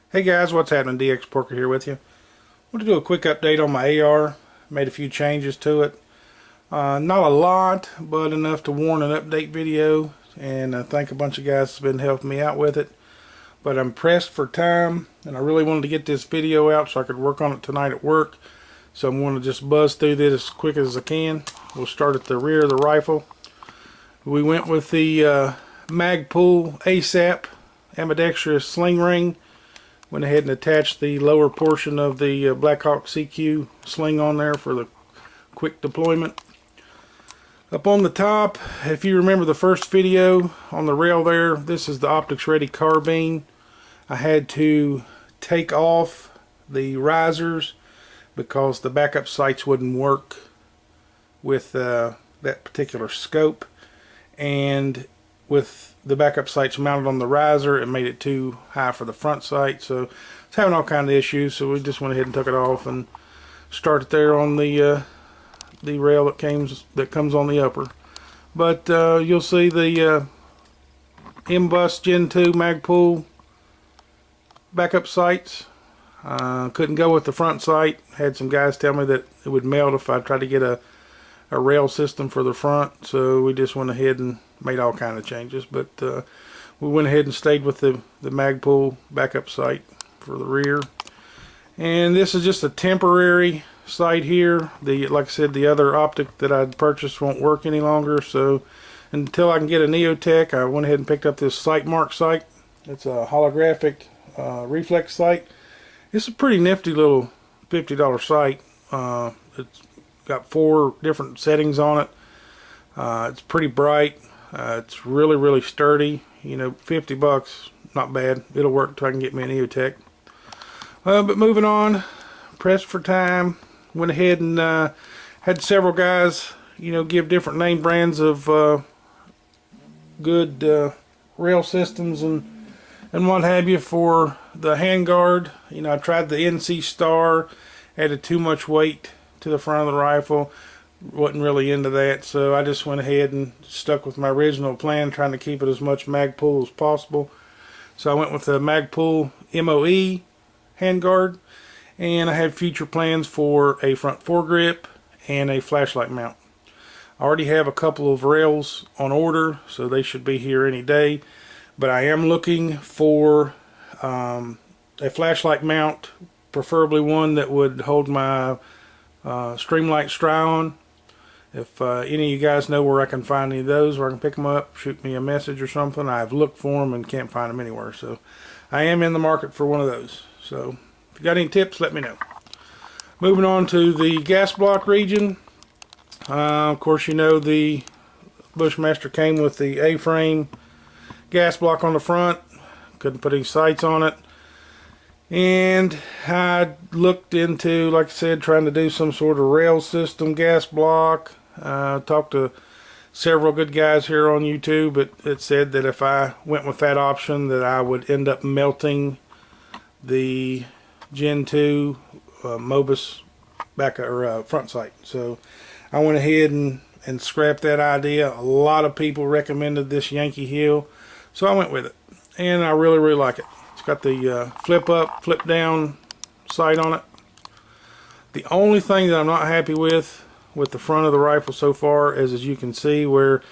Hey guys, what's happening? DX Porker here with you. I want to do a quick update on my AR. Made a few changes to it. Not a lot, but enough to warrant an update video. And I think a bunch of guys have been helping me out with it. But I'm pressed for time, and I really wanted to get this video out so I could work on it tonight at work. So I'm going to just buzz through this as quick as I can. We'll start at the rear of the rifle. We went with the Magpul ASAP ambidextrous sling ring. Went ahead and attached the lower portion of the Blackhawk CQ sling on there for the quick deployment. Up on the top, if you remember the first video on the rail there, this is the optics ready carbine. I had to take off the risers because the backup sights wouldn't work with that particular scope, and with the backup sights mounted on the riser, it made it too high for the front sight, so it's having all kinds of issues. So we just went ahead and took it off and started there on the rail that comes on the upper. But you'll see the M-Bus Gen 2 Magpul backup sights. Couldn't go with the front sight. Had some guys tell me that it would melt if I tried to get a rail system for the front, so we just went ahead and made all kind of changes. But we went ahead and stayed with the Magpul backup sight for the rear. And this is just a temporary sight here. Like I said, the other optic that I'd purchased won't work any longer, so until I can get a Neotech, I went ahead and picked up this Sight Mark sight. It's a holographic reflex sight. It's a pretty nifty little $50 sight. It's got 4 different settings on it. It's pretty bright. It's really sturdy. You know, 50 bucks, not bad. It'll work till I can get me a Neotech. But moving on, pressed for time. Went ahead and had several guys, you know, give different name brands of good rail systems and what have you for the handguard. You know, I tried the NC Star, added too much weight to the front of the rifle. Wasn't really into that, so I just went ahead and stuck with my original plan, trying to keep it as much Magpul as possible. So I went with the Magpul MOE handguard, and I have future plans for a front foregrip and a flashlight mount. I already have a couple of rails on order, so they should be here any day, but I am looking for a flashlight mount, preferably one that would hold my Streamlight Stry-on. If any of you guys know where I can find any of those, where I can pick them up, shoot me a message or something. I've looked for them and can't find them anywhere, so I am in the market for one of those. So if you got any tips, let me know. Moving on to the gas block region. Of course, you know the Bushmaster came with the A-frame gas block on the front. Couldn't put any sights on it. And I looked into, like I said, trying to do some sort of rail system gas block. Talked to several good guys here on YouTube. It said that if I went with that option, that I would end up melting the Gen 2 Mobus front sight. So I went ahead and scrapped that idea. A lot of people recommended this Yankee Hill, so I went with it, and I really like it. It's got the flip up, flip down sight on it. The only thing that I'm not happy with the front of the rifle so far is, as you can see, where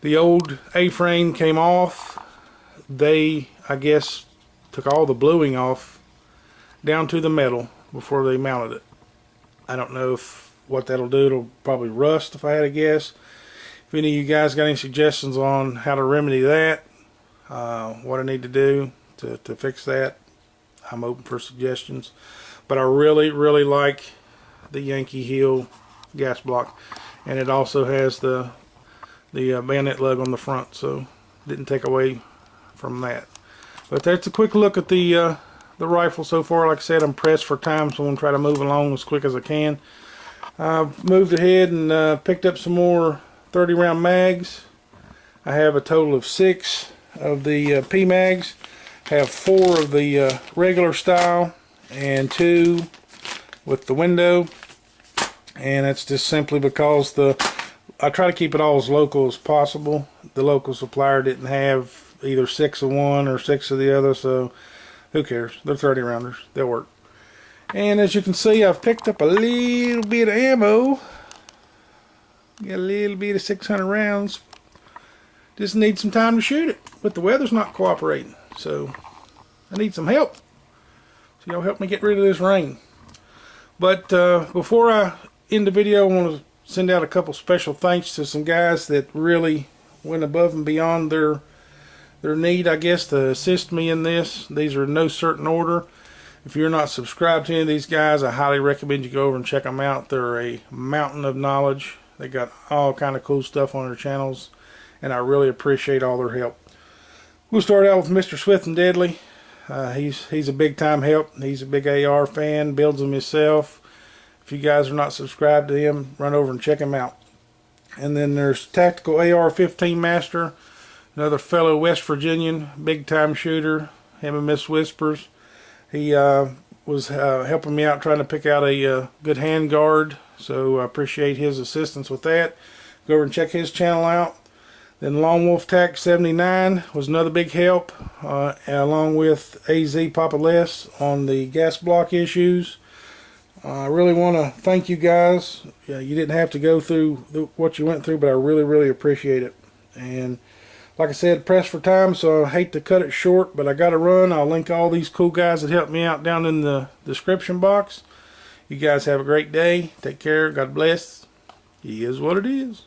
the old A-frame came off, they, I guess, took all the bluing off down to the metal before they mounted it. I don't know what that'll do. It'll probably rust, if I had to guess. If any of you guys got any suggestions on how to remedy that, what I need to do to fix that, I'm open for suggestions. But I really like the Yankee Hill gas block, and it also has the bayonet lug on the front, so didn't take away from that. But that's a quick look at the rifle so far. Like I said, I'm pressed for time, so I'm gonna try to move along as quick as I can. I've moved ahead and picked up some more 30 round mags. I have a total of 6 of the P mags. Have 4 of the regular style and 2 with the window, and that's just simply because I try to keep it all as local as possible. The local supplier didn't have either 6 of one or 6 of the other, so Who cares? They're 30 rounders. They'll work. And as you can see, I've picked up a little bit of ammo. Got a little bit of 600 rounds. Just need some time to shoot it. But the weather's not cooperating. So I need some help. So y'all help me get rid of this rain. But before I end the video, I want to send out a couple special thanks to some guys that really went above and beyond their need, I guess, to assist me in this. These are in no certain order. If you're not subscribed to any of these guys, I highly recommend you go over and check them out. They're a mountain of knowledge. They got all kind of cool stuff on their channels, and I really appreciate all their help. We'll start out with Mr. Swift and Deadly. He's a big time help. He's a big AR fan, builds them himself. If you guys are not subscribed to him, run over and check him out. And then there's Tactical AR-15 Master, another fellow West Virginian, big time shooter, him and Miss Whispers. He was helping me out trying to pick out a good handguard, so I appreciate his assistance with that. Go over and check his channel out. Then Lone Wolf Tac 79 was another big help, along with AZ Papa Les on the gas block issues. I really want to thank you guys. Yeah, you didn't have to go through what you went through, but I really, really appreciate it. And like I said, pressed for time, so I hate to cut it short, but I got to run. I'll link all these cool guys that helped me out down in the description box. You guys have a great day. Take care. God bless. It is what it is.